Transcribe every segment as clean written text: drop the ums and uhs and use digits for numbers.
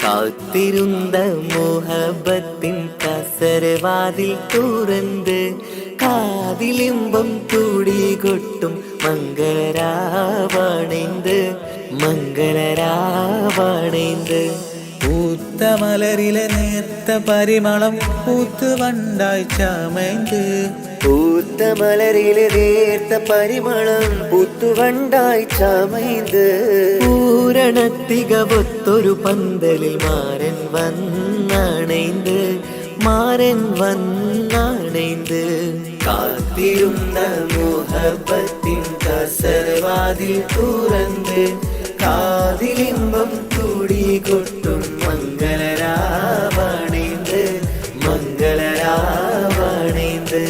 കാത്തിരുന്ന മോഹബത്തിൻ കസരവാതിൽ തുറന്ന് കാതിലിമ്പം കൂടി കൊട്ടും മംഗളരാവണൈന്ത് മംഗളരാവണൈന്ത്. പൂത്ത മലരിലെ നേർത്ത പരിമളം പൂത്ത് വണ്ടായി ചമൈന്ത് പൂത്ത മലരിലെ നേർത്ത പരിമളം പൂത്തുവണ്ടായി ചമൈന്ത്. പൂരണത്തികവൊത്തൊരു പന്തലിൽ മാരൻ വന്നണൈന്ത് മാരൻ വന്നണൈന്ത്. കാത്തിരുന്ന മോഹബത്തിൻ കസരവാതിൽ തുറന്ന് കാതിലിമ്പം കൂടി കൊട്ടും മംഗളരാവണൈന്ത് മംഗളരാവണൈന്ത്.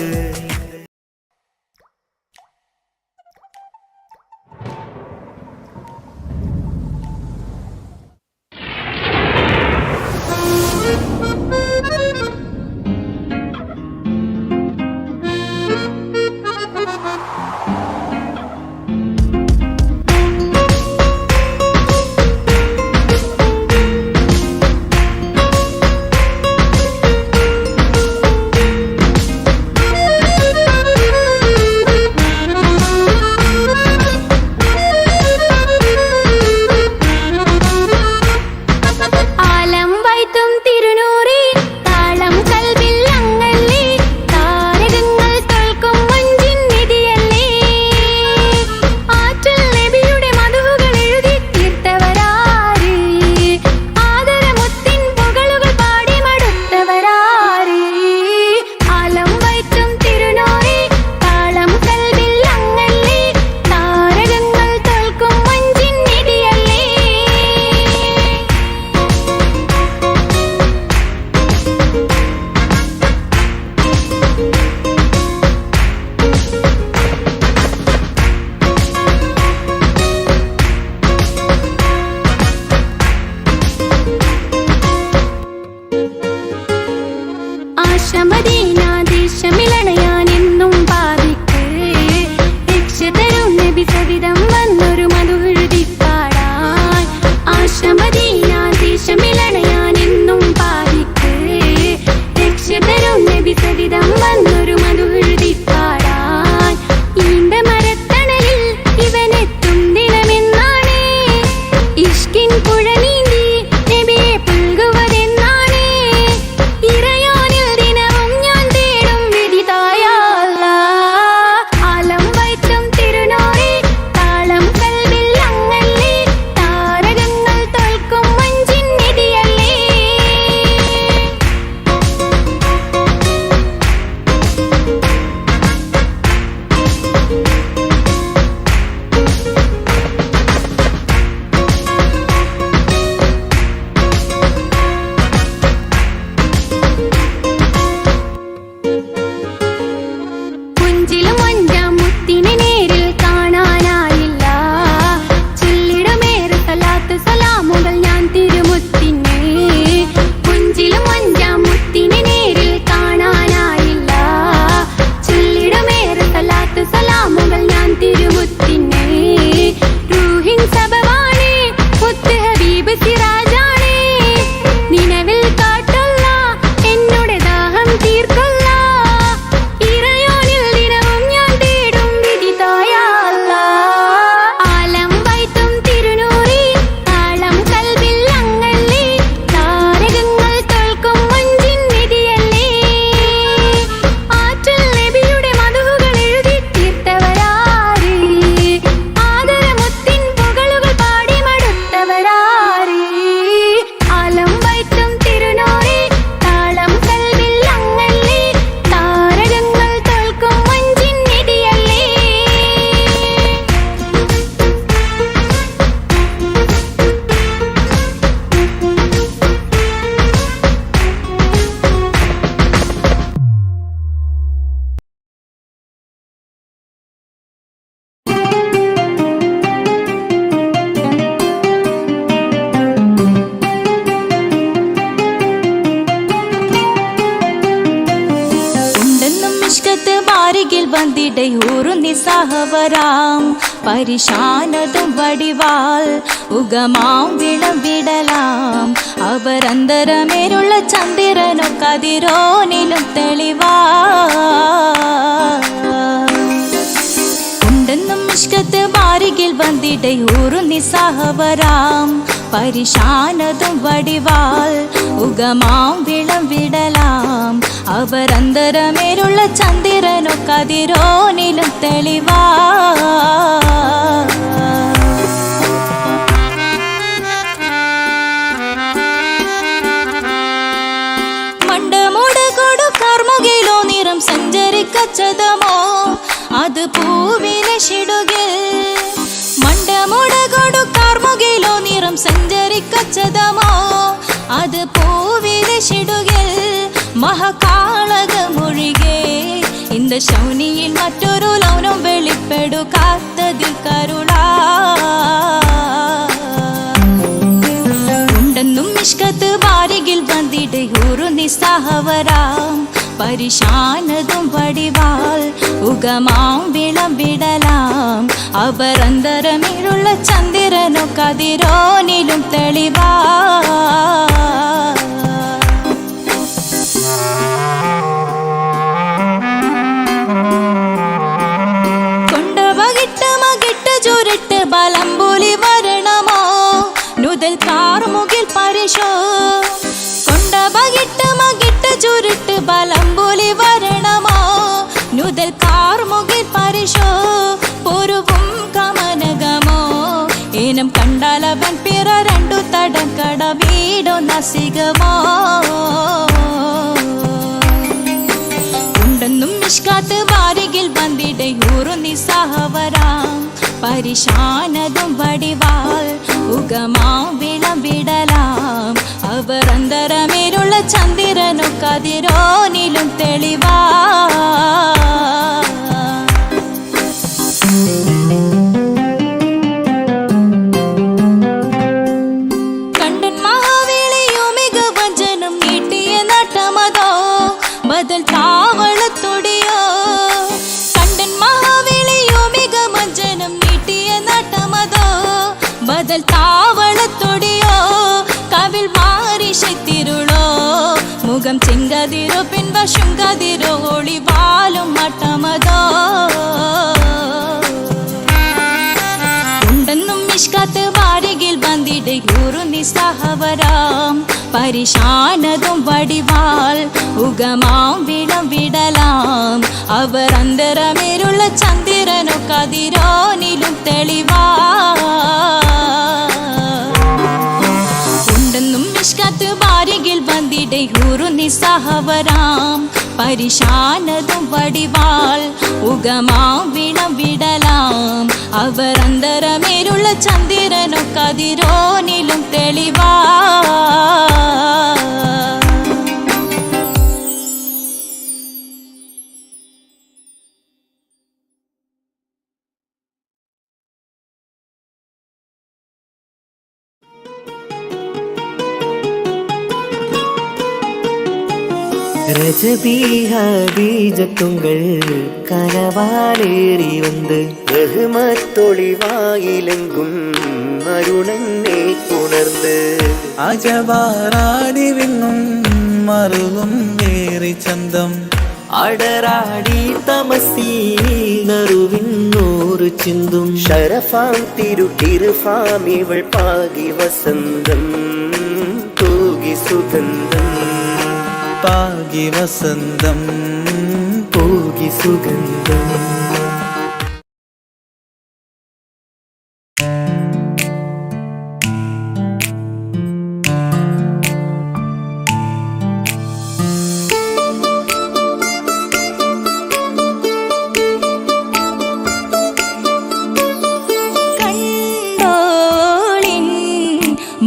അരികിൽ വന്നിടയൂറു നിസ്സഹവരാം പരിശാനതും വടിവാൾ ഉഗമാം വിളവിടലാം അവരന്തരമേലുള്ള ചന്ദ്രനോ കതിരോനിലും തെളിവാ ഉണ്ടെന്നും ഇഷ്കത്ത് ബാരികിൽ വന്നിടയൂറു നിസ്സഹവരാം പരിശാനതും വടിവാൾ ഉഗമാം വിളവിടലാം അവരന്തരമേലുള്ള ചന്ദ്രനോ കതിരോനിലും തെളിവാ മണ്ടമുടകൊടു കർമുകിലോ നിറം സഞ്ചരിക്കച്ചതമോ അത് പൂവിലെ ഷിടുകിൽ മണ്ടമുടകൊടു കർമുകിലോ നിറം സഞ്ചരിക്കച്ചതമോ അത് പൂവിലെ ഷിടുകിൽ മഹകാളകമൊഴികെ இந்த ശൗനിയിൽ മറ്റൊരു ലൗനം വെളിപ്പെടു കാത്തതിൽ കരുളാ ഉണ്ടെന്നും ഇഷ്കത്ത് ബാരികിൽ വന്നിടയൂറു നിസ്സഹവരാം പരിശാനതും വടിവാൾ ഉഗമാം വിളവിടലാം അവരന്തരമിഴുള്ള ചന്ദ്രനോ കതിരോനിലും തെളിവാ കൊണ്ടവകിട്ട് മകിട്ട് ചുരുട്ട് ബലംപുലി വരണമോ നുതൽ കാർമുകിൽ പരിശോ കൊണ്ടവകിട്ട് മകിട്ട് ചുരുട്ട് ബലംപുലി വരണമോ നുതൽ കാർമുകിൽ പരിശോ പൊരുവും കമനകമോ ഏനം കണ്ടാലവൻ പിറ രണ്ടു തടക്കട വീടോ നസികമോ ഉണ്ടെന്നും ഇഷ്കാത്ത് ബാരികിൽ വന്നിടയൂറു നിസ്സഹവരാം പരിശാനതും വടിവാൾ ഉഗമാം വിളവിടലാം അവരന്തരമേലുള്ള ചന്ദ്രനോ കതിരോനിലും തെളിവാ കണ്ടൻ മഹാവേളിയോ മികവഞ്ചനും നീട്ടിയ നട്ടമതോ ബദൽ താവളത്തൊടിയോ കണ്ടൻ മഹാവേളിയോ മികവഞ്ചനും നീട്ടിയ നട്ടമതോ ബദൽ താവളത്തൊടിയോ കവിൽ മാറി ശക്തിരുളോ മുഖം ചെങ്കതിരോ പിൻവശം കതിരോ ഒളിവാലും മട്ടമതോ ഉണ്ടെന്നും ഇഷ്കത്ത് ബാരികിൽ വന്നിടയൂറു നിസ്സഹവരാം പരിശാനതും വടിവാൾ ഉഗമാം വിളവിടലാം അവരന്തരമേലുള്ള ചന്ദ്രനോ കതിരോനിലും തെളിവാ ഉണ്ടെന്നും ഇഷ്കത്ത് ബാരികിൽ വന്നിടയൂറു നിസ്സഹവരാം പരിശാനതും വടിവാൾ ഉഗമാം വിളവിടലാം അവരന്തരമേലുള്ള ചന്ദ്രനോ കതിരോനിലും തെളിവാ ரஜபீஜத்துங்கள் கனவாலேறி வந்து ரஹ்மத்தொளிவாயிலெங்கும் அருணனை உணர்ந்து അജവാറാടി വിണ്ണും മറുകും വേറി ചന്തം അടരാടി തമസീ നറുവിന്നൂറ് ചിന്തും ഷരഫാം തിരുട്ടിരുഫാം ഇവൾ പാകി വസന്തം തൂകി സുഗന്ധം പാകി വസന്തം പൂകി സുഗന്ധം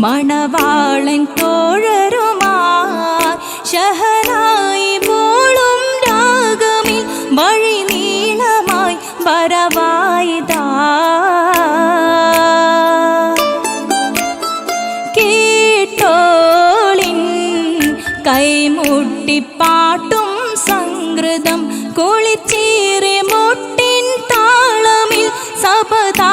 മണവാളൻ തോഴരുമാ ഷഹനായി പോളും രാഗമിൽ വഴി നീളമായി വരവായിതാ കേട്ടോളിൻ കൈമുട്ടിപ്പാട്ടും സംഗൃതം കുളിച്ചേറി മുട്ടിൻ താളമിൽ സപതാ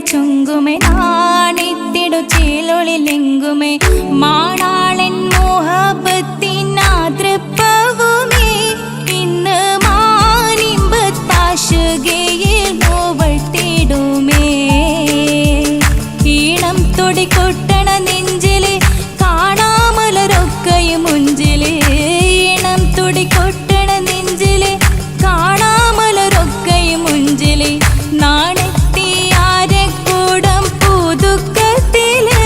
ചുങ്കുമേ നാണിത്തിടു ചേലൊളിലെങ്കുമേ മാണാളൻ മോഹബത്തിൻ ആതൃപ്പവുമേ ഇന്ന് മാനിമ്പത്താശുകയിൽ നോവഴ്ത്തിടുമേ ഈണം തുടികൊട്ടണ നെഞ്ചില് കാണാമലരൊക്കെയും മുഞ്ചില് ഈണം തുടികൊട്ടണ നെഞ്ചില് കാണാമലരൊക്കെയും മുഞ്ചില് നാണത്തിയാരക്കൂടം പുതുക്കത്തില്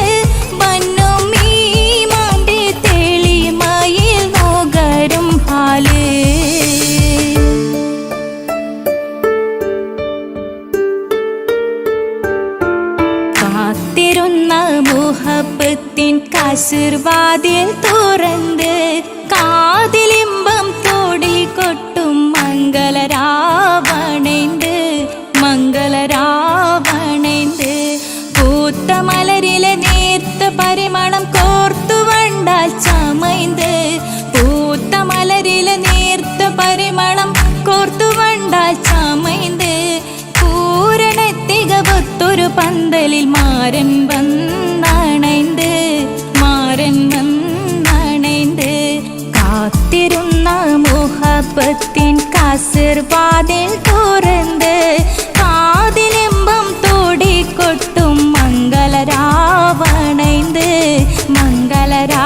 വന്നും ഈ മാന്റെ തെളിമയിൽ നോകരും ഹാല് കാത്തിരുന്ന മുഹബത്തിൻ കസിർവാതിൽ തുറന്ന് കാതിലിമ്പം തോടി കൊട്ടും മംഗളരാവണേന്ത് മംഗളരാവണേന്ത് പൂത്ത മലരിലെ നേർത്ത പരിമളം കോർത്തു വണ്ടാൽ ചമൈന്ത് പൂത്ത മലരിലെ നേർത്ത പരിമളം കോർത്തു വണ്ടാൽ ചമൈന്ത് പൂരണത്തികവൊത്തൊരു പന്തലിൽ മാരൻ വന്നണൈന്ത് മാരൻ വന്നണൈന്ത് കാത്തിരുന്ന മുഹബത്തിൻ കസിർവാതിൽ തുറന്ന് കാതിലിമ്പം തോടിക്കൊട്ടും മംഗളരാവണൈന്ത് മംഗളരാവണൈന്ത്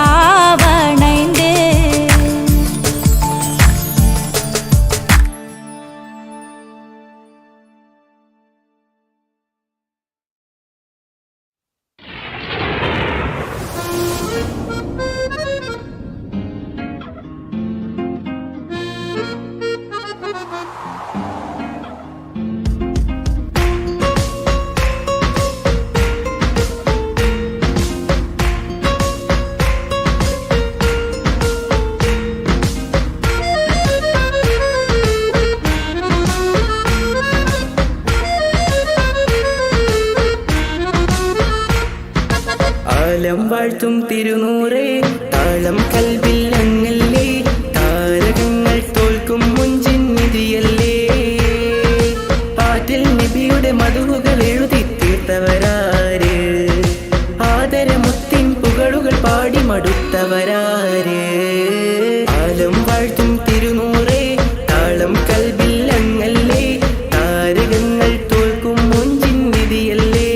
ആലം വാഴ്ത്തും തിരുനൂറേ താളം കൽവിൽ അങ്ങല്ലേ താരകങ്ങൾ തോൽക്കും മുഞ്ചിൻ നിധിയല്ലേ ആറ്റിൽ നബിയുടെ മധുകൾ എഴുതി തീർത്തവരാര് ആദരമുത്തിൻ പുകളുകൾ പാടി മടുത്തവരാര് ആലം വാഴ്ത്തും തിരുനൂറേ താളം കൽവിൽ അങ്ങല്ലേ താരകങ്ങൾ തോൽക്കും മുഞ്ചിൻ നിധിയല്ലേ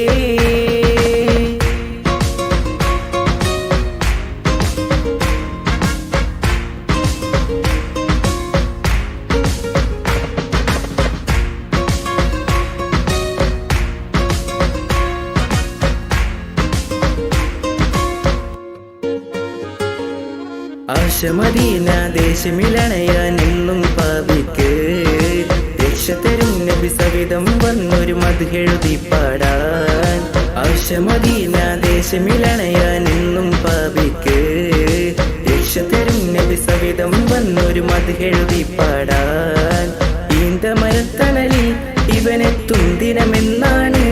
ആശമദീന ദേശമിലണയാൻ എന്നും പാപിക്ക് രക്ഷ തരും നബി സവിധം വന്നൊരു മദ്ഹെഴുതി പാടാൻ ആശമദീന ദേശമിലണയാൻ എന്നും പാപിക്ക് രക്ഷ തരും നബി സവിധം വന്നൊരു മദ്ഹെഴുതി പാടാൻ ഈന്തമരത്തണലിൽ ഇവനെത്തും ദിനമെന്നാണ്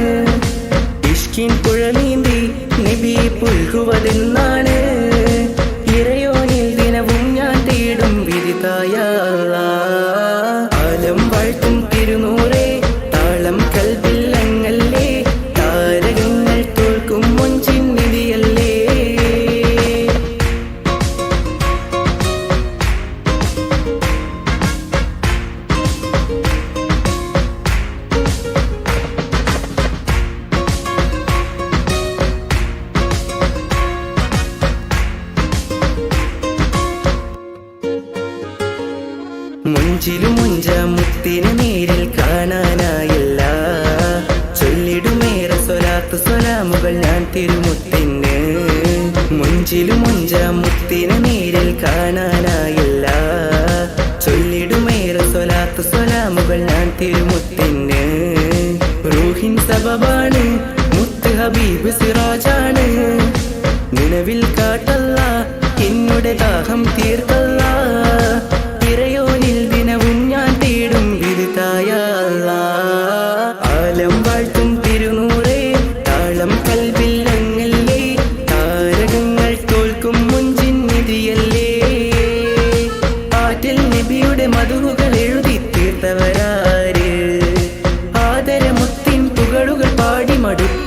ഇഷ്കിൻ പുഴ നീന്തി നബി പുൽകുവതെന്നാണ് ഇറയോനിൽ ദിനവും ഞാൻ തേടും വിധിതായ ആലം വാഴ്ത്തും തിരുനൂറേ താളം കൽവിൽ അങ്ങല്ലേ താരകങ്ങൾ തോൽക്കും മുഞ്ചിൻ നിധിയല്ലേ മുഞ്ചിലും മുഞ്ച മുത്തിനെ നേരിൽ കാണാനായില്ല ചൊല്ലിടുമേറെ സ്വലാത്തു സ്വലാമുകൾ ഞാൻ തിരുമുത്തിന് മുഞ്ചിലും മുഞ്ച മുത്തിനെ നേരിൽ കാണാനായില്ല ചൊല്ലിടുമേറെ സ്വലാത്തു സ്വലാമുകൾ ഞാൻ തിരുമുത്തിന് റൂഹിൻ സബബാണ് മുത്ത് ഹബീബ് സിറാജാണ് നിലവിൽ കാട്ടല്ല എന്നുടെ ദാഹം തീർത്തല്ല ഇറയോനിൽ ദിനവും ഞാൻ തേടും വിധിതായ ആലം വാഴ്ത്തും തിരുനൂറേ താളം കൽവിൽ അങ്ങല്ലേ താരകങ്ങൾ തോൽക്കും മുഞ്ചിൻ നിധിയല്ലേ ആറ്റിൽ നബിയുടെ മധുകൾ എഴുതി തീർത്തവരാര് ആദരമുത്തിൻ പുകളുകൾ പാടി മടുത്ത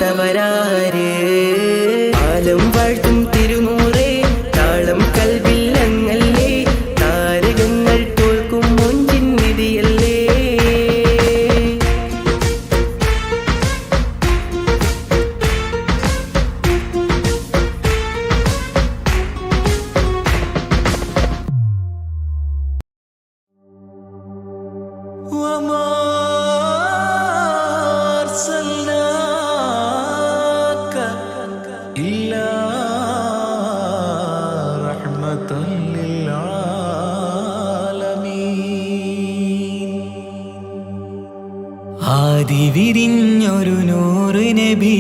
ആദി വിരിഞ്ഞൊരു നൂറ് നബി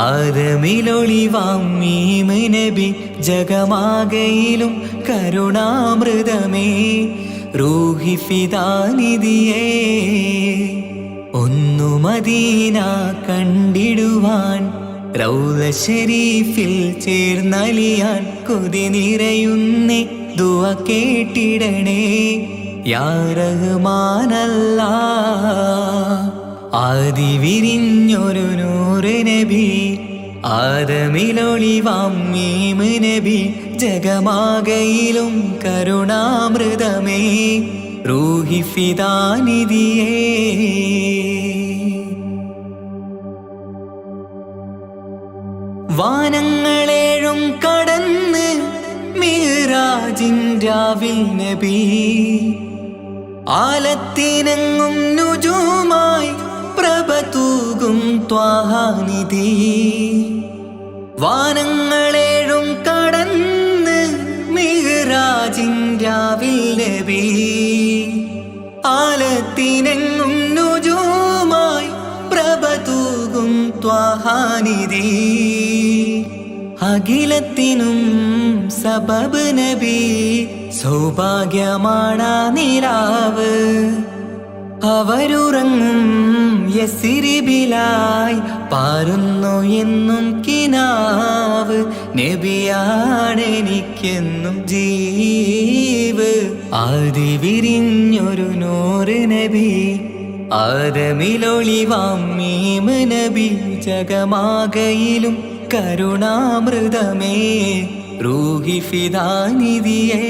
ആദമിലൊളിവാം മീമ് നബി ജഗമാകയിലും കരുണാമൃതമേ റൂഹി ഫിദാനിധിയേ ഒന്നു മദീന കണ്ടിടുവാൻ റൗള ശരീഫിൽ ചേർന്നലിയാൻ കൊതി നിറയുന്നേ ദുആ കേട്ടിടണേ യാ റഹ്മാനല്ലാ ആദി വിരിഞ്ഞൊരു നൂറ് നബി ആദമിലൊളിവാം മീമ് നബി ജഗമാകയിലും കരുണാമൃതമേ റൂഹി ഫിദാനിധിയേ വാനങ്ങളേഴും കടന്ന് മിഹ്റാജിൻ രാവിൽ നബി ആലത്തിനെങ്ങും നുജൂമായി പ്രഭ തൂകും ത്വാഹാനിധി വാനങ്ങളേഴും കടന്ന് മിഹ്റാജിൻ രാവിൽ നബി ആലത്തിനെങ്ങും നുജൂമായി പ്രഭ തൂകും ത്വാഹാനിധി അഖിലത്തിനും സബബ് നബി സൗഭാഗ്യമാണാ നിലാവ് അവരുറങ്ങും യസിരിബിലായി പാരുന്നു എന്നും കിനാവ് നബിയാണെനിക്കെന്നും ജീവ് ആദി വിരിഞ്ഞൊരു നൂറ് നബി ആദമിലൊളിവാം മീമ് നബി ജഗമാകയിലും കരുണാമൃതമേ റൂഹി ഫിദാനിധിയേ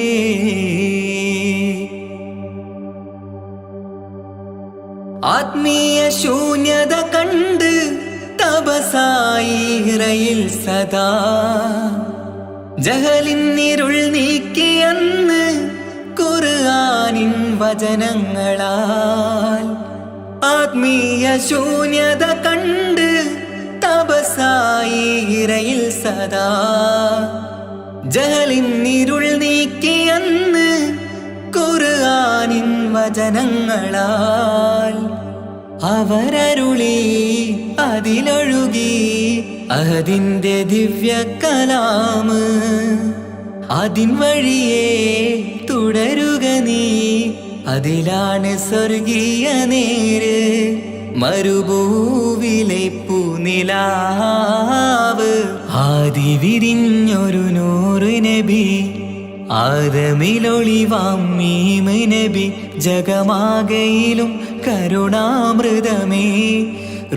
ആത്മീയ ശൂന്യത കണ്ട് തപസായി ഇറയിൽ സദാ ജഹലിന്നിരുൾ നീക്കിയെന്ന് ഖുർആനിൻ വചനങ്ങളാൽ ആത്മീയ ശൂന്യത കണ്ട് തപസായി ഇറയിൽ സദാ ജഹലിന്നിരുൾ നീക്കിയെന്ന് ഖുർആനിൻ വചനങ്ങളാൽ അവരരുളി അതിലൊഴുകി അതിൻ്റെ ദിവ്യ കലാമ് അതിൻ വഴിയേ തുടരുക നീ അതിലാണ് സ്വർഗീയ നേര് മരുഭൂവിലെ പൂനിലാവ് ആദി വിരിഞ്ഞൊരു നൂറ് നബി ആദമിലൊളിവാം മീമ് നബി ജഗമാകയിലും കരുണാമൃതമേ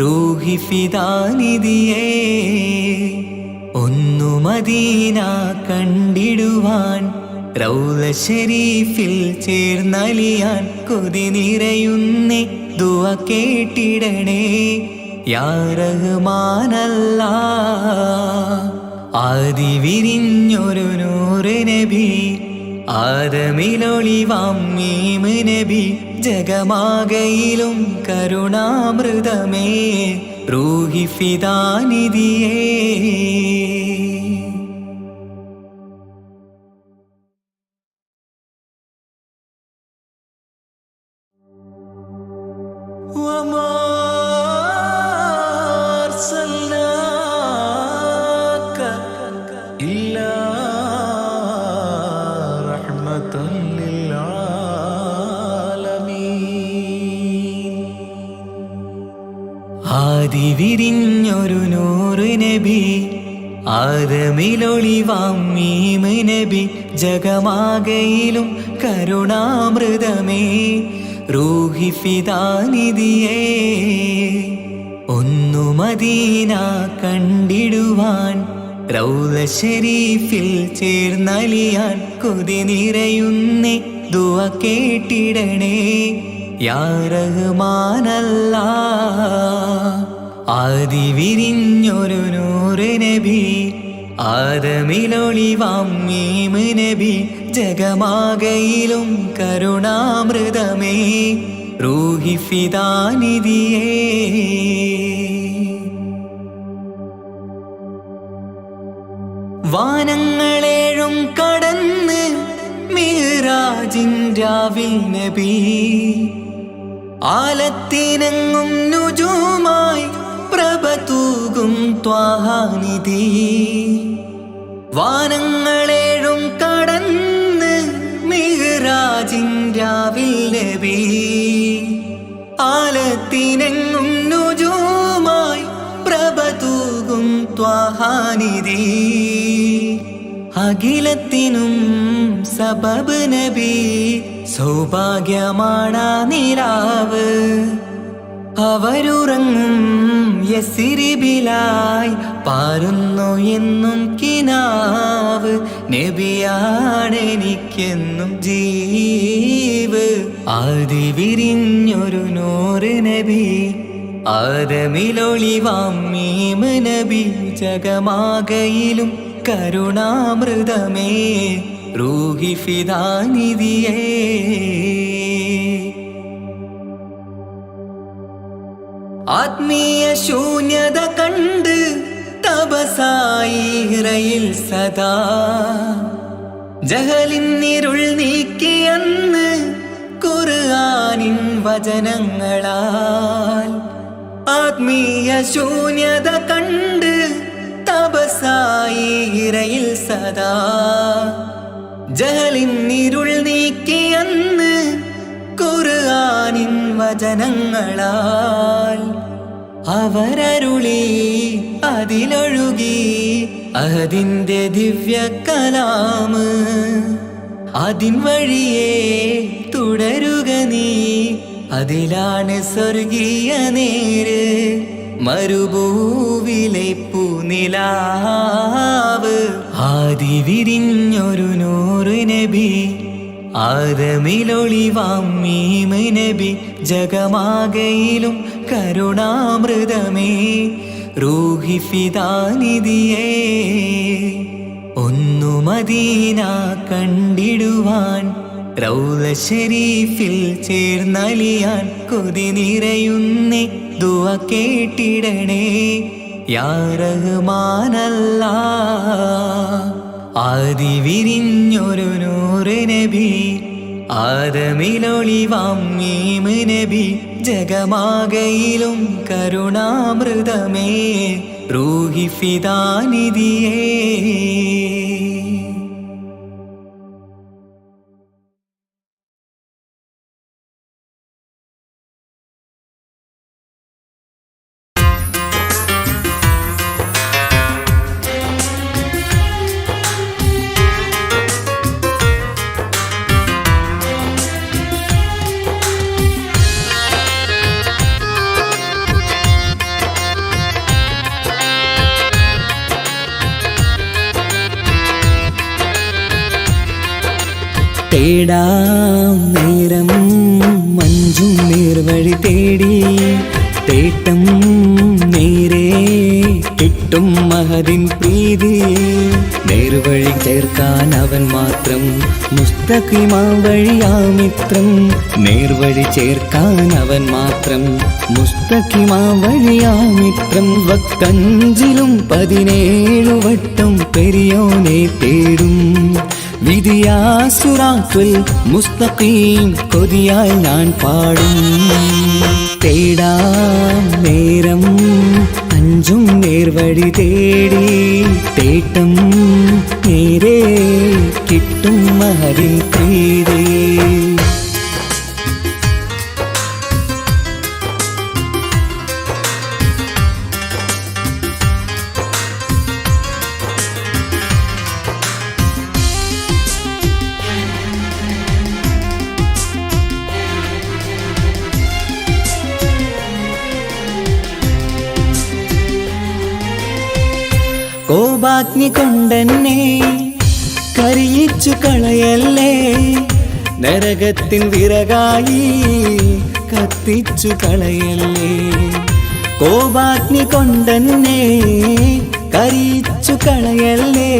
റൂഹി ഫിദാനിധിയേ ഒന്നു മദീന കണ്ടിടുവാൻ റൗള ശരീഫിൽ ചേർന്നലിയാൻ കൊതി നിറയുന്നേ ദുആ കേട്ടിടണേ യാ റഹ്മാനല്ലാ ആദി വിരിഞ്ഞൊരു നൂറ് നബി ആദമിലൊളിവാം മീമ് നബി ജഗമാകയിലും കരുണാമൃതമേ റൂഹി ഫിദാനിധിയേ ആദി വിരിഞ്ഞൊരു നൂറ് നബി ആദമിലൊളിവാം മീമ് നബി ജഗമാകയിലും കരുണാമൃതമേ റൂഹി ഫിദാനിധിയേ ഒന്നു മദീന കണ്ടിടുവാൻ റൗള ശരീഫിൽ ചേർന്നലിയാൻ കൊതി നിറയുന്നേ ദുആ കേട്ടിടണേ യാ റഹ്മാനല്ലാ ആദി വിരിഞ്ഞൊരു നൂറ് നബി ആദമിലൊളിവാം മീമ് നബി ജഗമാകയിലും കരുണാമൃതമേ റൂഹി ഫിദാനിധിയേ വാനങ്ങളേഴും കടന്ന് മിഹ്റാജിൻ രാവിൽ നബി ആലത്തിനെങ്ങും നുജൂമായി പ്രഭ തൂകും ത്വാഹാനിധി വാനങ്ങളേഴും കടന്ന് മിഹ്റാജിൻ രാവിൽ നബി ആലത്തിനെങ്ങും നുജൂമായി പ്രഭ തൂകും ത്വാഹാനിധി അഖിലത്തിനും സബബ് നബി സൗഭാഗ്യമാണാ നിലാവ് അവരുറങ്ങും യസിരിബിലായി പാരുന്നു എന്നും കിനാവ് നബിയാണെനിക്കെന്നും ജീവ് ആദി വിരിഞ്ഞൊരു നൂറ് നബി ആദമിലൊളിവാം മീമ് നബി ജഗമാകയിലും കരുണാമൃതമേ റൂഹി ഫിദാനിധിയേ ആത്മീയ ശൂന്യത കണ്ട് തപസായി ഇറയിൽ സദാ ജഹലിന്നിരുൾ നീക്കിയന്ന് ഖുർആനിൻ വചനങ്ങളാൽ ആത്മീയ ശൂന്യത കണ്ട് തപസായി ഇറയിൽ സദാ ജഹലിന്നിരുൾ നീക്കിയന്ന് ഖുർആനിൻ വചനങ്ങളാൽ അവരരുളി അതിലൊഴുകി അതിന്റെ ദിവ്യ കലാമ് അതിൻ വഴിയേ തുടരുക നീ അതിലാണ് സ്വർഗീയ നേര് മരുഭൂവിലെ പൂനിലാവ് ആദി വിരിഞ്ഞൊരു നൂറ് നബി ആദമിലൊളിവാം മീമ് നബി ജഗമാകയിലും കരുണാമൃതമേ റൂഹി ഫിദാനിധിയേ ഒന്നു മദീന കണ്ടിടുവാൻ റൗള ശരീഫിൽ ചേർന്നലിയാൻ കൊതി നിറയുന്നേ ദുആ കേട്ടിടണേ യാ റഹ്മാനല്ലാ ആദി വിരിഞ്ഞൊരു നൂറ് നബി ആദമിലൊളിവാം മീമ് നബി ജഗമാകയിലും കരുണാമൃതമേ റൂഹി ഫിദാനിധിയേ തേടാം നേരം മഞ്ചും നേർവഴി തേടി തേട്ടം നേരെ കിട്ടും മഹദിൻ പ്രീതി നേർവഴി ചേർക്കാൻ അവൻ മാത്രം മുസ്തഖിമാ വഴിയാ മിത്രം നേർവഴി ചേർക്കാൻ അവൻ മാത്രം മുസ്തഖിമാ വഴിയാ മിത്രം വക്കഞ്ചിലും 17 വട്ടം പെരിയോനെ തേടും വിധിയാ സിറാത്തുൽ മുസ്തഖീം കൊതിയാൽ ഞാൻ പാടും തേടാം നേരം അഞ്ചും നേർവഴി തേടി തേട്ടം നേരെ കിട്ടും മഹദിൻ പ്രീതി കോപാഗ്നി കൊണ്ടെന്നെ കരിയിച്ചു കളയല്ലേ നരകത്തിൻ വിറകായി കത്തിച്ചു കളയല്ലേ കോപാഗ്നി കൊണ്ടെന്നെ കരിയിച്ചു കളയല്ലേ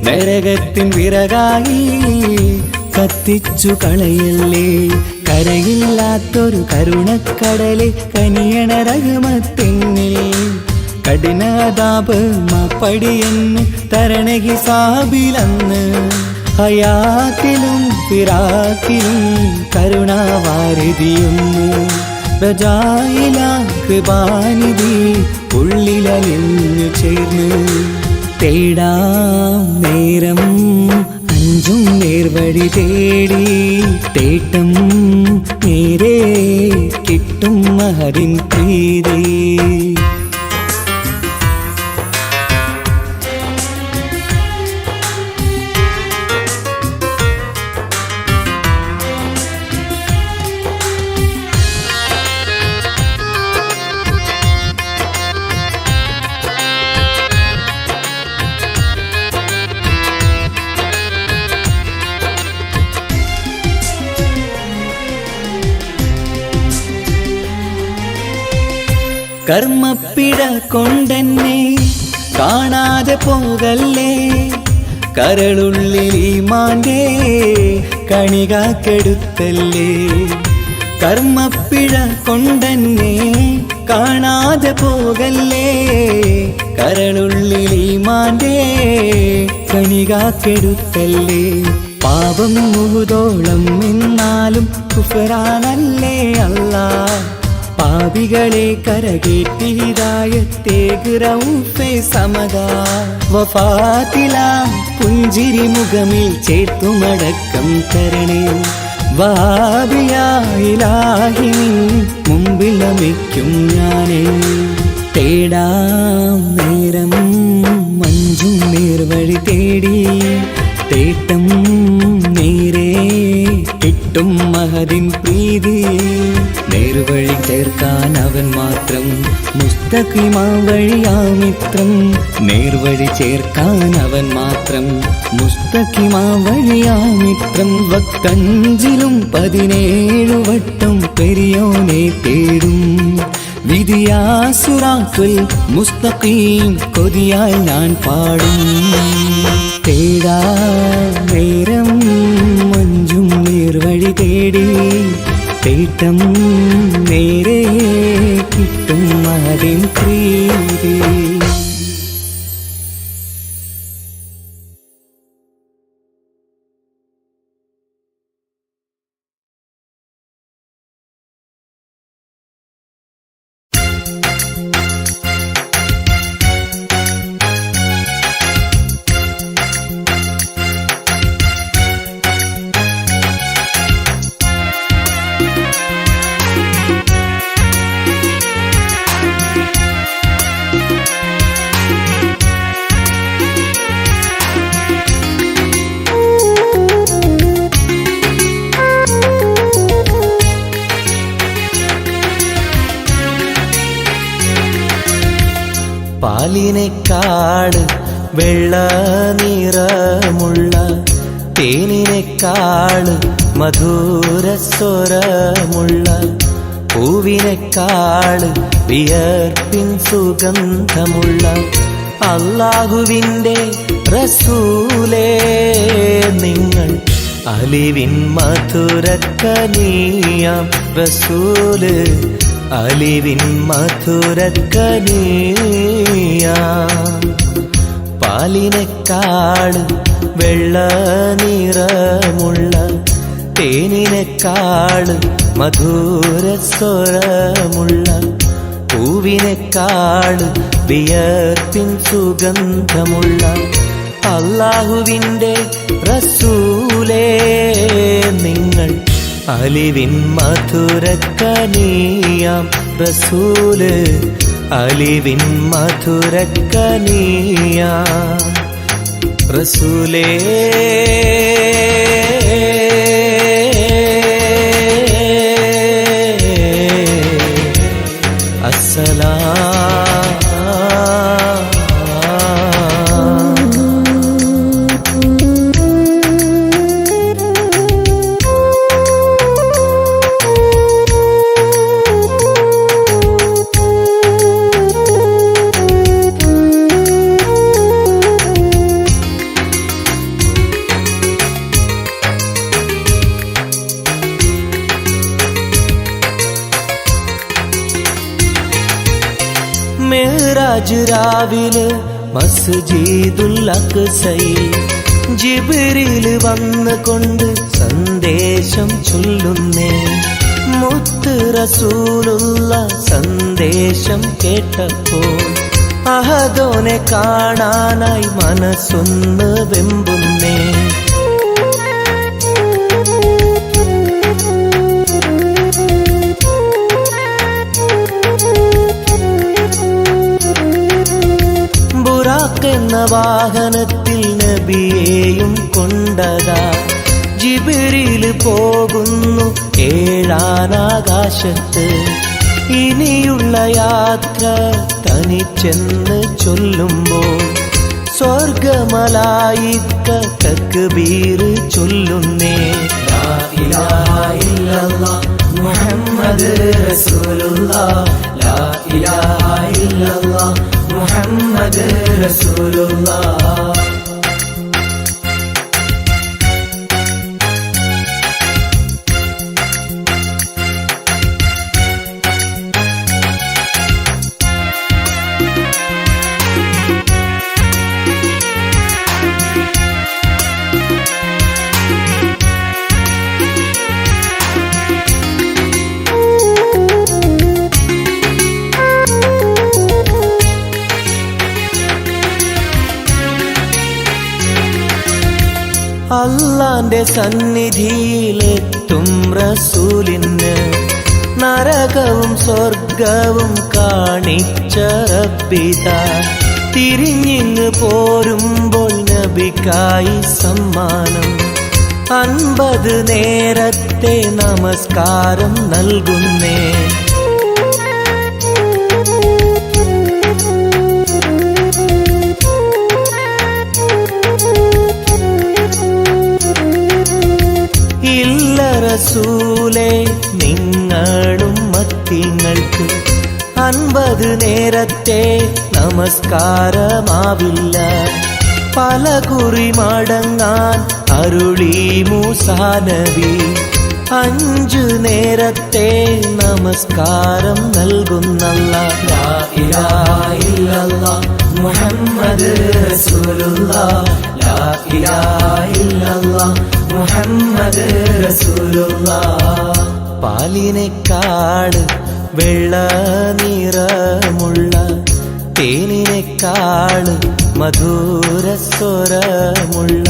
നരകത്തിൻ വിറകായി കത്തിച്ചു കളയല്ലേ കരയില്ലാത്തൊരു കരുണക്കടലെ കനിയണ റഹ്മത്തിന്നിൽ കഠിനാതാപ് മാപ്പടിയെന്ന് തരണ ഹിസാബിലന്ന് ഹയാത്തിലും ഫിറാക്കിലും കരുണാവാരിതിയൊന്നു റജായിലാക്ക് ബാനിധി ഉള്ളിലലിഞ്ഞു ചേർന്ന് തേടാം നേരം അഞ്ചും നേർവഴി തേടി തേട്ടം നേരെ കിട്ടും മഹരിൻ പ്രീതി കർമ്മപ്പിഴ കൊണ്ടെന്നെ കാണാതെ പോകല്ലേ കരളുള്ളിൽ ഈമാന്റെ കണികാക്കെടുത്തല്ലേ കർമ്മപ്പിഴ കൊണ്ടെന്നെ കാണാതെ പോകല്ലേ കരളുള്ളിൽ ഈമാന്റെ കണികാക്കെടുത്തല്ലേ പാപം മുഴുതോളം എന്നാലും കുഫറാനല്ലേ അല്ലാ പാപികളെ കരകേറ്റി ഹിദായത്തേക് റഊഫേ സമദാ വഫാത്തില പുഞ്ചിരി മുഖമിൽ ചേർത്തുമടക്കം തരണേ വഹാബിയായിലാഹി നിൻ മുമ്പിൽ നമിക്കും ഞാനേ തേടാം നേരം മഞ്ചും നേർവഴി തേടി തേട്ടം നേരെ കിട്ടും മഹദിൻ പ്രീതി നേർവഴി ചേർക്കാൻ അവൻ മാത്രം മുസ്തഖിമാ വഴിയാ മിത്രം നേർവഴി ചേർക്കാൻ അവൻ മാത്രം മുസ്തഖിമാ വഴിയാ മിത്രം വക്കഞ്ചിലും 17 വട്ടം പെരിയോനെ തേടും വിധിയാസുറാത്തുൽ മുസ്തഖീം കൊതിയാൽ ഞാൻ പാടും തേടാ നേരം മഞ്ചും നേർവഴി തേടി തേട്ടം നേരെ കിട്ടും അതിൻ പ്രീതി പാലിനെക്കാട് വെള്ള നിറമുള്ള തേനിനെക്കാട് മധുരസ്വരമുള്ള പൂവിനെക്കാട് വിയർപ്പിൻ സുഗന്ധമുള്ള അല്ലാഹുവിൻ്റെ റസൂലേ നിങ്ങൾ അലിവിൻ മധുരക്കനിയാം റസൂല് അലിവിൻ മധുരക്കനിയാം പാലിനെക്കാട് വെള്ള നിറമുള്ള തേനിനെക്കാട് മധുരസ്വരമുള്ള പൂവിനെക്കാട് വിയർപ്പിൻ സുഗന്ധമുള്ള അല്ലാഹുവിൻ്റെ റസൂലേ നിങ്ങൾ അലിവിൻ മധുരക്കനിയാം റസൂല് അലിവിൻ മധുരക്കനിയാം റസൂലേ മിഅ്റാജ് രാവിലെ മസ്ജിദുൽ അഖ്സയിൽ ജിബ്രീൽ വന്നുകൊണ്ട് സന്ദേശം ചൊല്ലുന്നേ. മുത്ത് റസൂലുള്ള സന്ദേശം കേട്ടപ്പോൾ അഹദോനെ കാണാനായി മനസ്സൊന്ന് വെമ്പുന്നേ. ബുറാഖ് എന്ന വാഹനത്തിൽ നബിയെയും കൊണ്ടതാ ജിബ്രീൽ പോകുന്നു ഏഴാനാകാശത്ത്. ഇനിയുള്ള യാത്ര തനിച്ചെന്ന് ചൊല്ലുമ്പോൾ സ്വർഗമലായിക്ക തക്ബീർ ചൊല്ലുന്നേ. ലാ ഇലാഹ ഇല്ലല്ലാഹ് മുഹമ്മദ് റസൂലുള്ളാഹ്, ലാ ഇലാഹ ഇല്ലല്ലാഹ് മുഹമ്മദ് റസൂലുള്ളാഹ്. അല്ലാന്റെ സന്നിധിയിലെത്തും റസൂലിന് നരകവും സ്വർഗവും കാണിച്ച റബ്ബിതാ. തിരിഞ്ഞിങ്ങ് പോരുമ്പോൾ നബിക്കായി സമ്മാനം 50 നേരത്തെ നമസ്കാരം നൽകുന്നേ. റസൂലേ നിങ്ങളും മത്തിങ്ങൾക്ക് 50 നേരത്തെ നമസ്കാരമാവില്ല. പല കുറി മടങ്ങാൻ അരുളി മൂസാ നബി. 5 നേരത്തെ നമസ്കാരം നൽകുന്നല്ലാഹ്. ലാ ഇലാഹ ഇല്ലല്ലാഹ് മുഹമ്മദ് റസൂലുള്ളാഹ്, ലാ ഇലാഹ ഇല്ലല്ലാഹ് മുഹമ്മദ് റസൂലുള്ളാഹ്. പാലിനെക്കാട് വെള്ള നിറമുള്ള തേനിനെക്കാട് മധുരസ്വരമുള്ള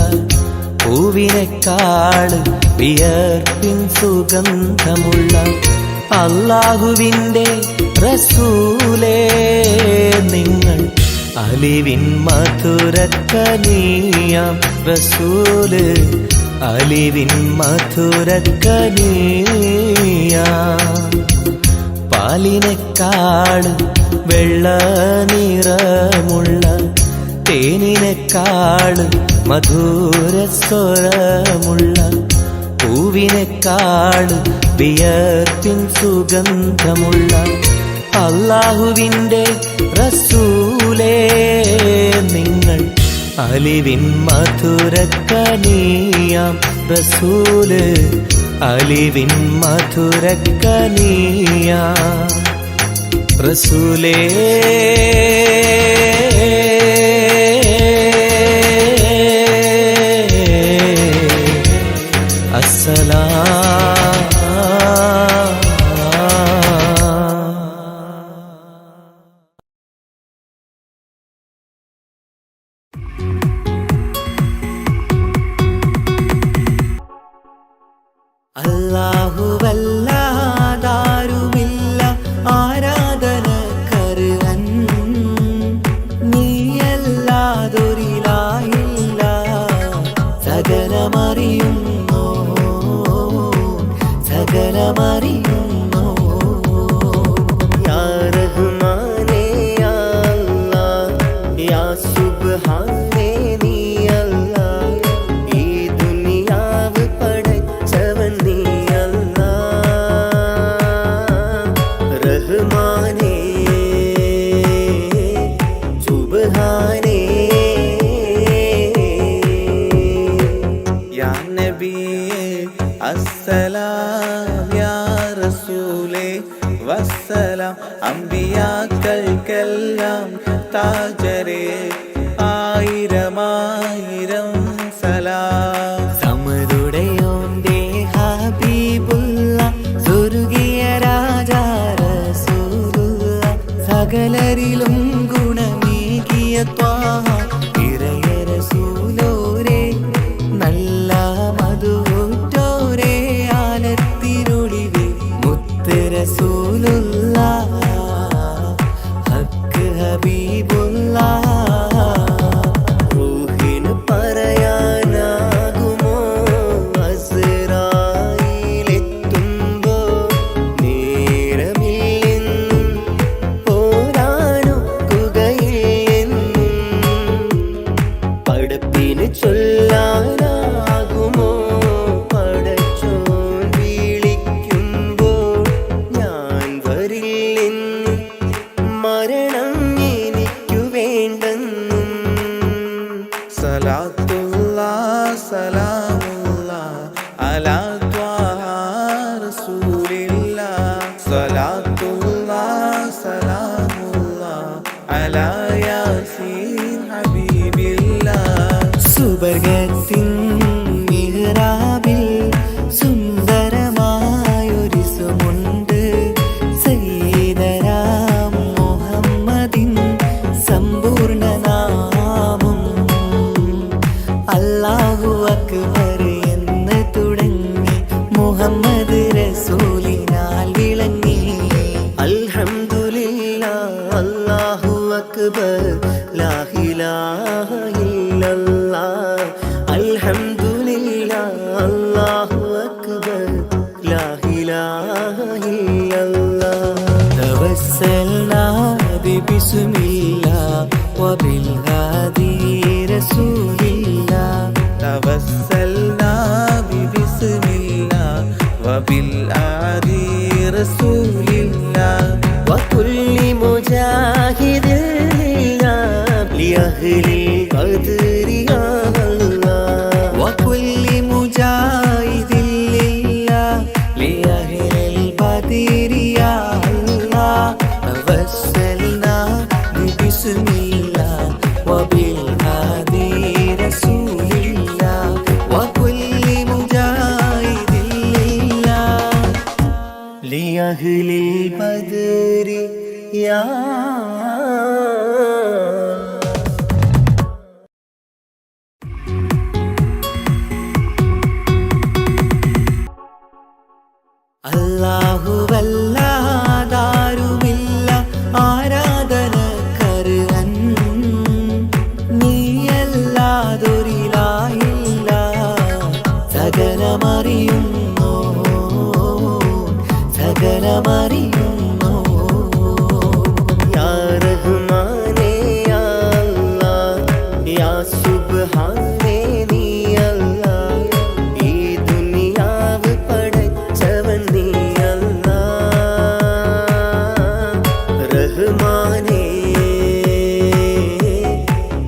പൂവിനെക്കാട് വിയർപ്പിൻ സുഗന്ധമുള്ള അല്ലാഹുവിൻ്റെ റസൂലേ നിങ്ങൾ അലിവിൻ മധുരക്കനിയാം റസൂല്, അലിവിൻ മധുരക്കനിയാം. പാലിനെക്കാട് വെള്ള നിറമുള്ള തേനിനെക്കാട് മധുരസ്വരമുള്ള പൂവിനെക്കാട് വിയർപ്പിൻ സുഗന്ധമുള്ള അല്ലാഹുവിൻ്റെ റസൂലേ നിങ്ങൾ അലിവിൻ മധുരക്കനിയാം റസൂല്, അലിവിൻ മധുരക്കനിയാം റസൂലേ. അല്ലാഹുവല്ലാതാരുമില്ല ആരാധനക്കർഹൻ, നീയല്ലാതൊരിലായില്ല സകലമറിയുന്നോ സകലമറിയുന്നോ. യാ റഹ്മാനേ യാ അല്ലാഹ്, യാ സുബ്ഹാനേ നീ അല്ലാഹ്. ഈ ദുനിയാവ് പടച്ചവൻ നീ അല്ലാഹ്. റഹ്മാനേ സുബ്ഹാനേ. യാ നബിയേ അസ്സലാം, യാ റസൂലേ വസ്സലാം. അമ്പിയാക്കൾക്കെല്ലാം താജരേ ആയിരമായിരം സലാം. സകലരിലും ഗുണമേകിയ ത്വാഹ ഇറയ റസൂലോരേ നല്ല മധുറ്റോരേ ആലത്തിരുളിവേ മുത്ത് റസൂലുള്ളാഹ് ഹക്ക് ഹബീബുള്ളാഹ് റൂഹിന് പറയാനാകുമോ അസ്റായീലെത്തുമ്പോ നേരമില്ലെന്നും പോരാനൊക്കുകയില്ലെന്നും പടപ്പിന് ചൊല്ലാനാകുമോ പടച്ചോൻ വിളിക്കുമ്പോൾ ഞാൻ വരില്ലെന്നും മരണം എനിക്കു വേണ്ടെന്നും സലാത്തുല്ലാഹ് സലാമുല്ലാഹ് അലാ ത്വാഹ റസൂലില്ലാഹ് സലാത്തുല്ലാഹ് സലാമുല്ലാഹ് അലാ യാസീൻ ഹബീബില്ലാഹ് സുബർഗത്തിൻ മിഹ്റാബിൽ സുന്ദരമായൊരിസുമുണ്ട് സയ്യിദനാം മുഹമ്മദിൻ സമ്പൂർണ്ണ നാമം അല്ലാഹു അക്ബർ എന്ന് തുടങ്ങി മുഹമ്മദ് റസൂലിനാൽ വിളങ്ങി അൽഹംദുലില്ലാഹ് അല്ലാഹു അക്ബർ ലാ ഇലാഹ ഇല്ലല്ലാഹ് അൽഹംദുലില്ലാഹ് അല്ലാഹു അക്ബർ ലാ ഇലാഹ ഇല്ലല്ലാഹ് തവസ്സൽനാ ബിസ്മില്ലാഹ് വബിൽഹാദി റസൂലില്ലാഹ് توسلنا ببسم الله وبالآدي رسول الله وكل مجاهد لله لأهل القدر يا الله وكل مجاهد لله لأهل البدر يا الله توسلنا ببسم الله وبالهادي رسول الله وكل مجاهد لله لأهل البدر يا അല്ലാഹുവല്ലാതാരുമില്ല ആരാധനക്കർഹൻ നീയല്ലാതൊരിലായില്ല സകലമറിയുന്നു സകലമറിയുന്നു യാ റഹ്മാനേ യാ അല്ലാഹ് യാ സുബ്ഹാനേ നീ അല്ലാഹ് ഈ ദുനിയാവ് പടച്ചവൻ നീ അല്ലാഹ് റഹ്മാനേ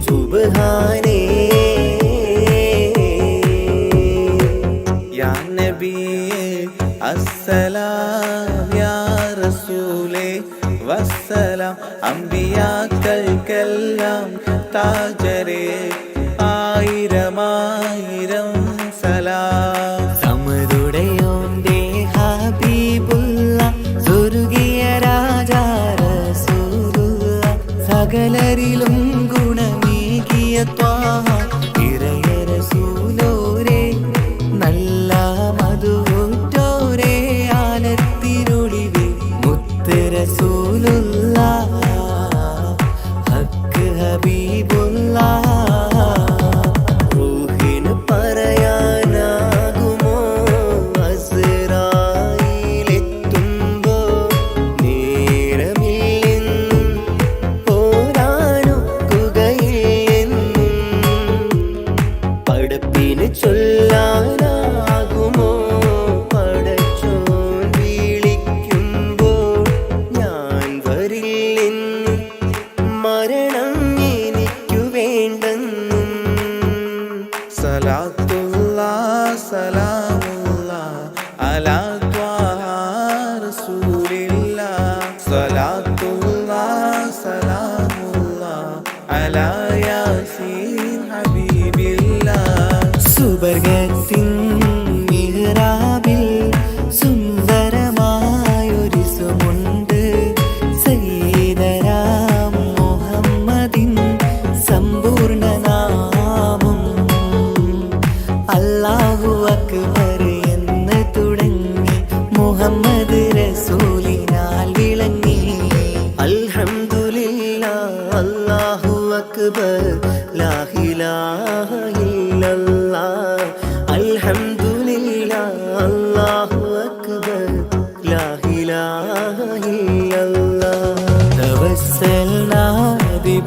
സുബ്ഹാനേ യാ നബിയേ അസ്സലാം യാ റസൂലേ വസ്സലാം അമ്പിയാക്കൾക്കെല്ലാം താജരേ ആയിരമായിരം സലാം സമതുടയോന്റെ ഹബീബുള്ള സ്വർഗീയ രാജാ റസൂലുള്ള സകലരിലും ഗുണമേകിയ ത്വാഹ ഇറയ റസൂലോരേ നല്ല മധുറ്റോരേ ആലത്തിരുളിവേ മുത്ത് റസൂലുള്ളാഹ് ഹക്ക് ഹബീബുള്ളാഹ് റൂഹിന് പറയാനാകുമോ അസ്റായീലെത്തുമ്പോ നേരമില്ലെന്നും പോരാനൊക്കുകയില്ലെന്നും പടപ്പിന് ചൊല്ലാനാകുമോ പടച്ചോൻ വിളിക്കുമ്പോൾ ഞാൻ വരില്ലെന്നും മരണം എനിക്കു വേണ്ട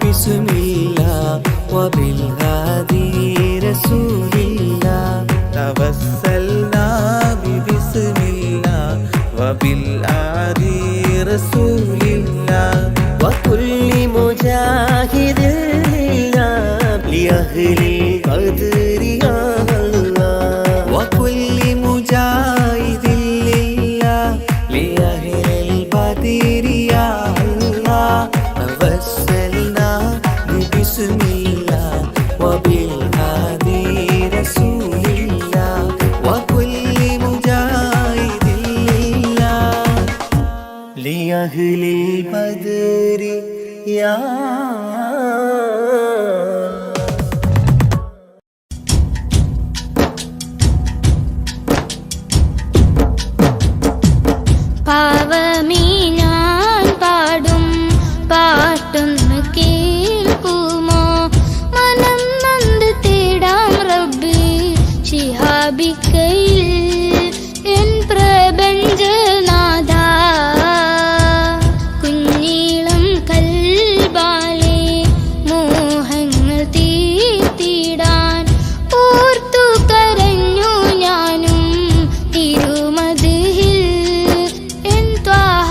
ബിസ്മില്ലാ വബിൽഹാദി റസൂലില്ലാ توسلنا ببسم الله وبالآدي رسول الله وكل مجاهد لله لأهل القدر يا الله وكل مجاهد لله لأهل البدر يا الله توسلنا ببسم الله وبالهادي رسول الله وكل مجاهد لله لأهل البدر يا പാവമീ ഞാൻ പാടും പാട്ടൊന്ന് കേൾക്കുമോ മനം നന്ദ് തേടാം റബ്ബി ശിഹാബിക്കയിൽ എൻ പ്രപഞ്ചനാഥ കുഞ്ഞീളം കൽബാലെ മോഹങ്ങൾ തീർത്തിടാൻ ഓർത്തു കരഞ്ഞു ഞാനും തിരുമതിൽ എൻ ത്വാഹ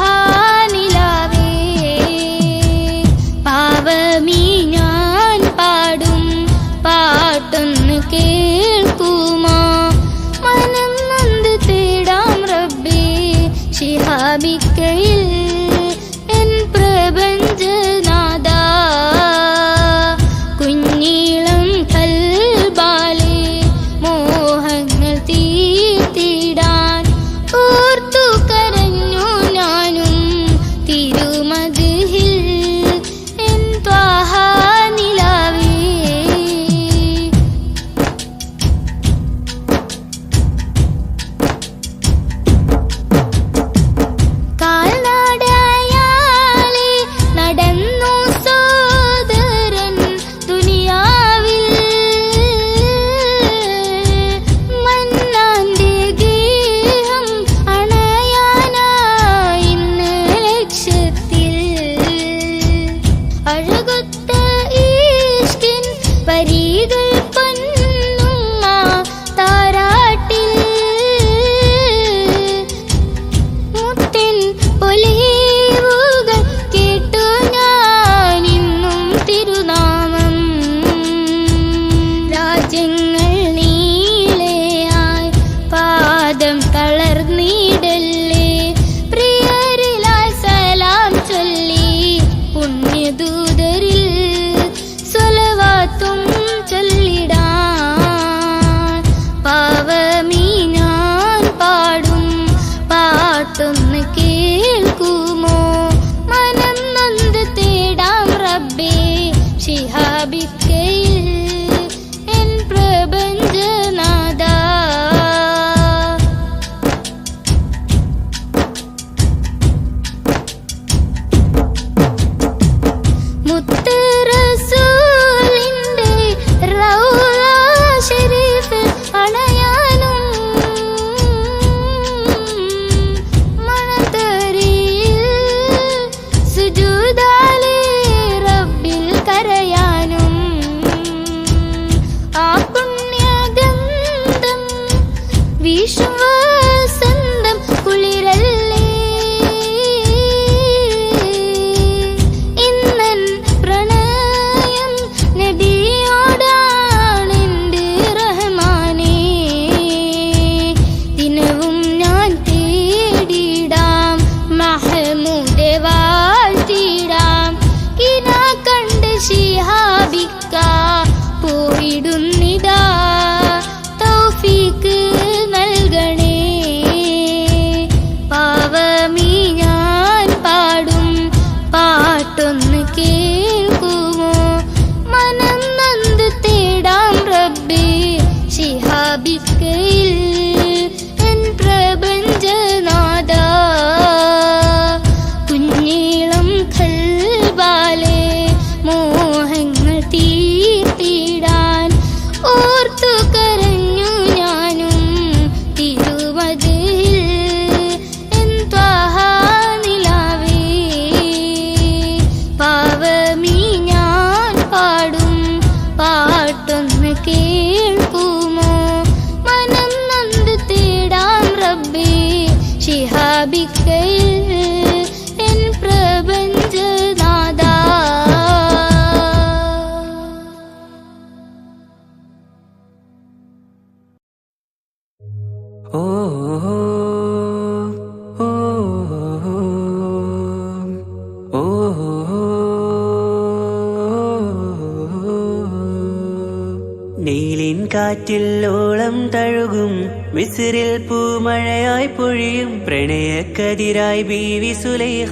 കാറ്റിൽ ഓളം തഴുകും മിസ്രിൽ പൂമഴയായി പൊഴിയും പ്രണയക്കതിരായി ബീവി സുലൈഹ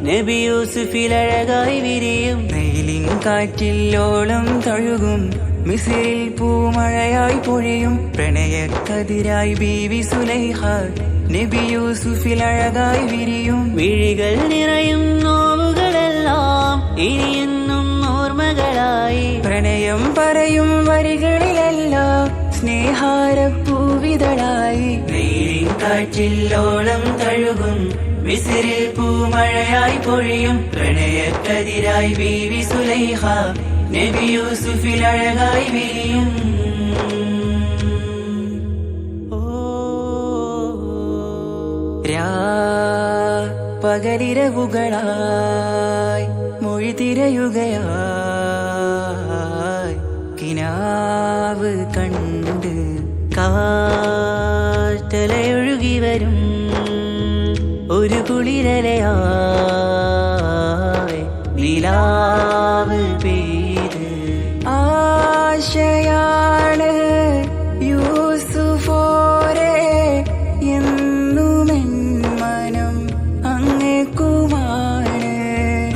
നബി യൂസുഫിൽ അഴകായി വിരിയും വെയിലിൻ കാറ്റിൽ ഓളം തഴുകും മിസ്രിൽ പൂമഴയായി പൊഴിയും പ്രണയക്കതിരായി ബീവി സുലൈഹ നബി യൂസുഫിൽ അഴകായി വിരിയും മിഴികൾ നിറയും നോവുകളെല്ലാം ഇനിയെന്നും ഓർമ്മകളായി പ്രണയം പറയും വരികളിലെല്ലാം സ്നേഹാരപ്പൂവിതളായി വെയിലിൻ കാറ്റിൽ ഓളം തഴുകും മിസ്രിൽ പൂമഴയായി പൊഴിയും പ്രണയക്കതിരായി ബീവി സുലൈഹ നബി യൂസുഫിൽ അഴകായി വിരിയും പകലിരവുകളായി മൊഴി തിരയുകയായി കിനാവ് കണ്ട് കാറ്റലയൊഴുകി വരും ഒരു കുളിരലയായി നിലാവ് പെയ്ത് ആശയാണ് യൂസുഫോരെ എന്നുമെൻ മനം അങ്ങേക്കുമാണ്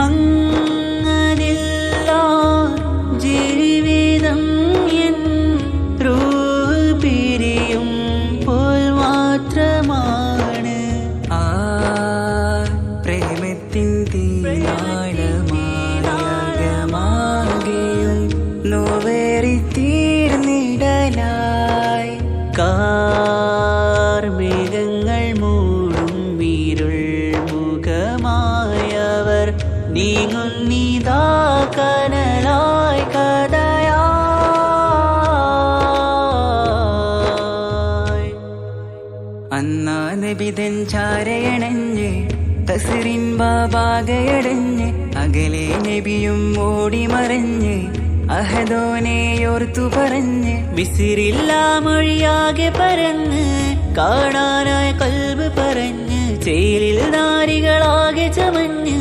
അങ്ങനില്ല ജീവിതം എൻ റൂഹ് പിരിയും പോൽ മാത്രമാണ് ആ പ്രേമത്തിൻ തീരാളമാകെയും നോവേറി തീർന്നിടലായി കാർമേഘങ്ങൾ മൂടും വീരുൾ മുഖമായവർ നീങ്ങുന്നിതാ കനലായി കഥയായി അന്നാ നബിതൻ ചാരയണഞ്ഞ് തസറിൻ ബാബാകയടഞ്ഞ് അകലെ നബിയും ഓടിമറഞ്ഞ് അഹദോനെയോർത്തു പറഞ്ഞ് വിസിറില്ല മൊഴിയാകെ പരന്ന് കാണാനായി കൽബ് പറഞ്ഞ് ചേലിൽ നാരികളാകെ ചമഞ്ഞ്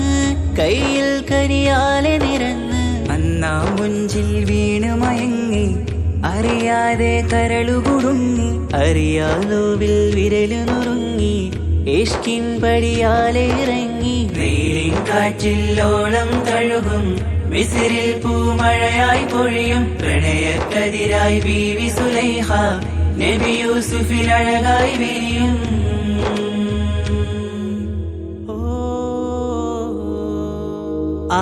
കയ്യിൽ കരിയാലെ നിരന്ന് അന്നാ മുഞ്ചിൽ വീണ് മയങ്ങി അറിയാതെ കരളുകുടുങ്ങി അറിയാലോവിൽ വിരലു നുറുങ്ങി ഇഷ്കിൻ പടിയാലെ ഇറങ്ങി വെയിലിൻ കാറ്റിൽ ഓളം തഴുകും മിസ്രിൽ പൂമഴയായി പൊഴിയും പ്രണയക്കതിരായി ബീവി സുലൈഹ നബി യൂസുഫിൽ അഴകായി വിരിയും ആ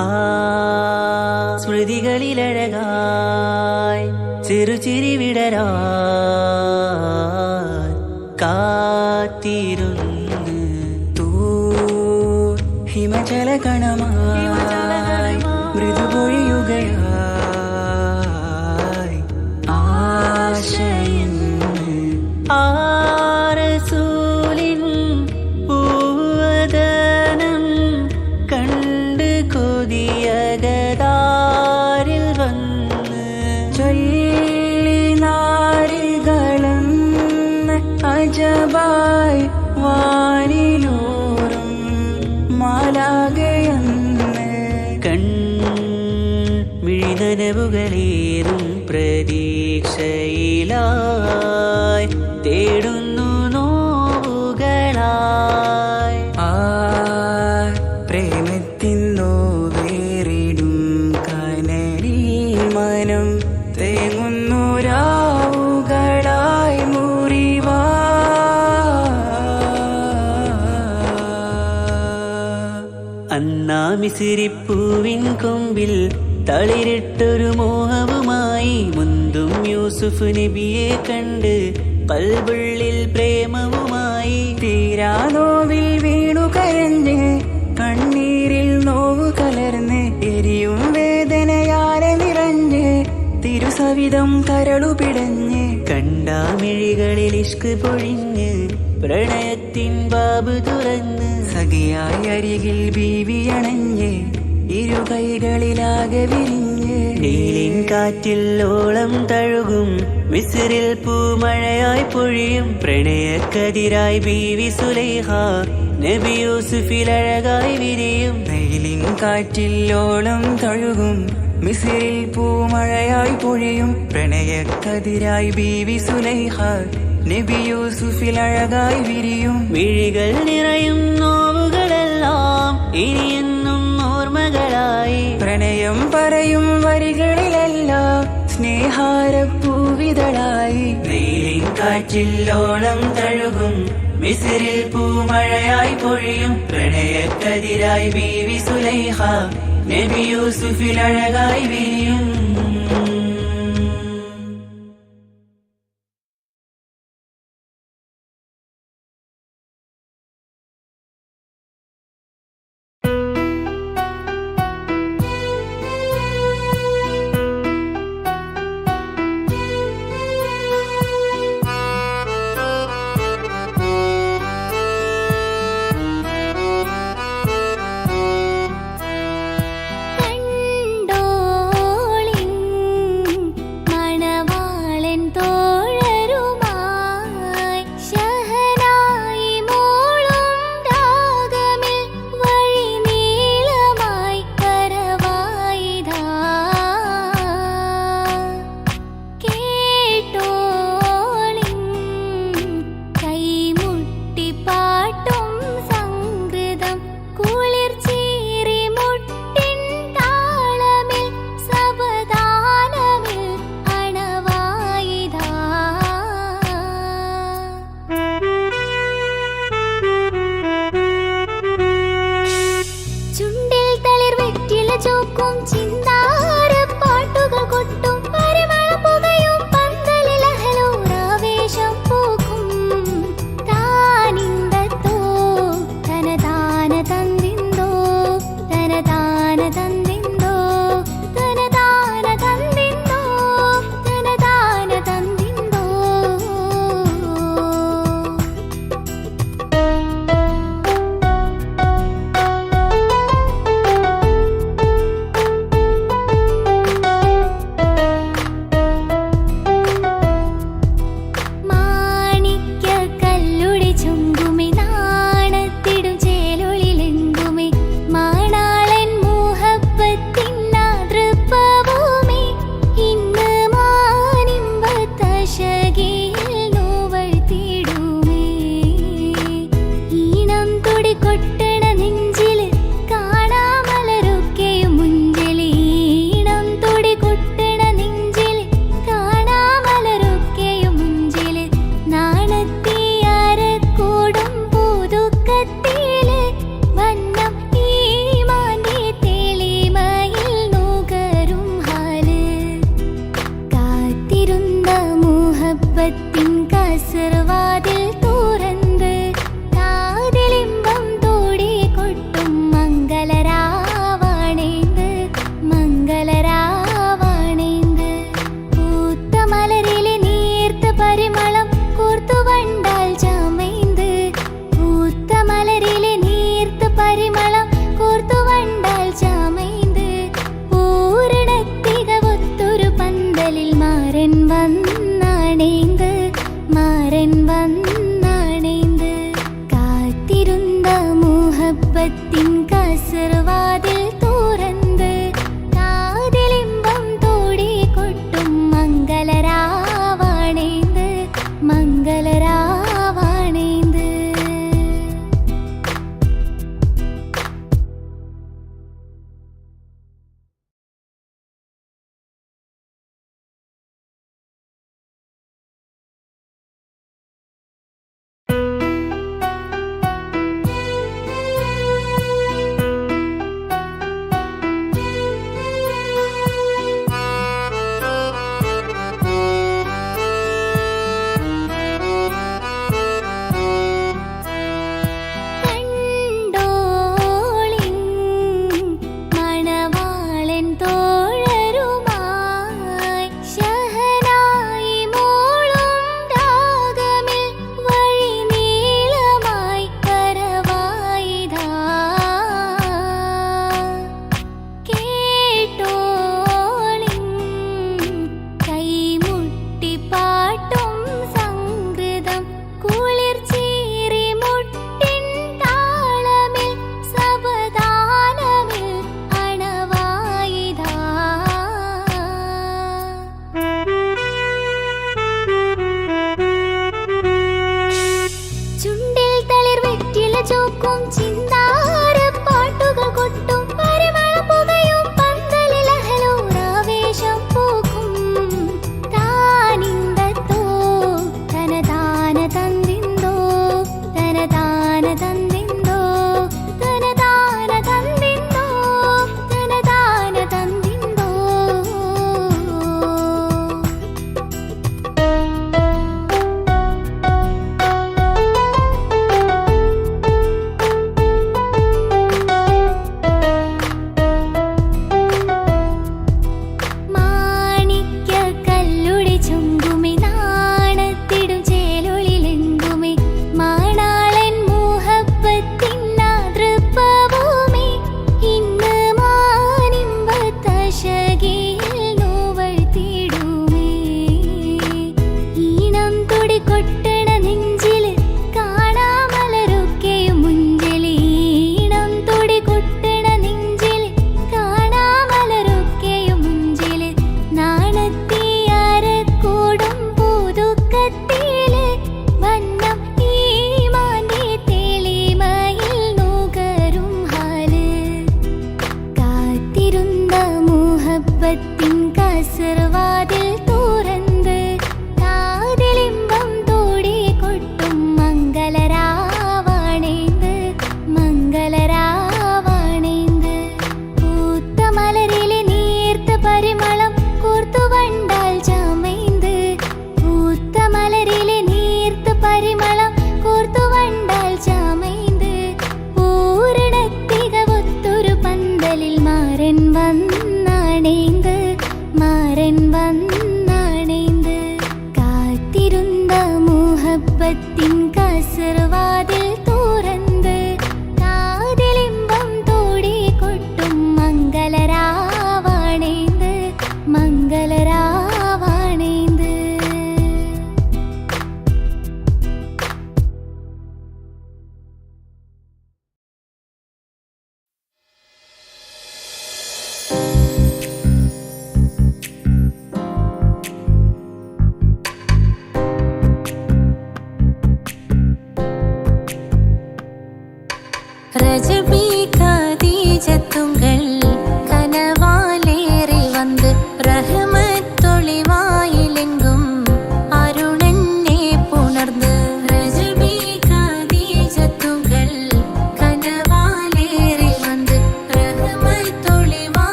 സ്മൃതികളിലഴകായി ചെറുചിരി വിടരാ കാത്തിരുന്ന് ഹിമജല കണമായി മൃദുപൊഴിയുകയായി ആശയിൻ ആരസൂലിൻ പൂവദനം കണ്ട് കൊതിയകതാരിൽ വന്ന് ചൊല്ലി നാരികളെന്ന് അജബായി വാനിലൂറും മാലാകയെന്ന് മിഴിനനവുകളേറും പ്രതീക്ഷയിലായി തേടുന്നു നോവുകളായി ആ പ്രേമത്തിൻ നോവേറിടും കനലിൽ മനം തേങ്ങുന്നു രാവുകളായി മുറിവാ അന്നാ മിസിരിപ്പൂവിൻ കൊമ്പിൽ തളിരിട്ടൊരു മോഹവുമായി മുന്തും യൂസുഫ് നബിയെ കണ്ട് കൽബുള്ളിൽ പ്രേമവുമായി തീരാനോവിൽ വീണു കരഞ്ഞ് കണ്ണീരിൽ നോവു കലർന്ന് എരിയും വേദനയാലെ നിറഞ്ഞ് തിരുസവിധം കരളു പിടഞ്ഞ് കണ്ടാമിഴികളിൽ ഇഷ്ക് പൊഴിഞ്ഞ് പ്രണയത്തിൻ ബാബ് തുറന്ന് സഖിയായി അരികിൽ ബീവി അണഞ്ഞ് ഇരു കൈകളിലാകെ വിരിഞ്ഞ് നീലിൻ കാറ്റിൽ ഓളം തഴുകും മിസ്രിൽ പൂമഴയായി പൊഴിയും പ്രണയക്കതിരായി ബീവി സുലൈഹ നബി യൂസുഫിൽ അഴകായി വിരിയും വെയിലിൻ കാറ്റിൽ ഓളം തഴുകും മിസിറിൽ പൂമഴയായി പൊഴിയും പ്രണയക്കതിരായി ബീവി സുലൈഹ നബി യൂസുഫിൽ അഴകായി വിരിയും മിഴികൾ നിറയും നോവുകളെല്ലാം ഇനിയെന്നും ഓർമ്മകളായി പ്രണയം പറയും വരികളിലെല്ലാം സ്നേഹാരപ്പൂവിതളായി വെയിലിൻ കാറ്റില്ലോളം തഴുകും മിസിറിൽ പൂമഴയായി പൊഴിയും പ്രണയക്കതിരായി ബീവി സുലൈഹ നബി യൂസുഫിൽ അഴകായി വിരിയും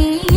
നബി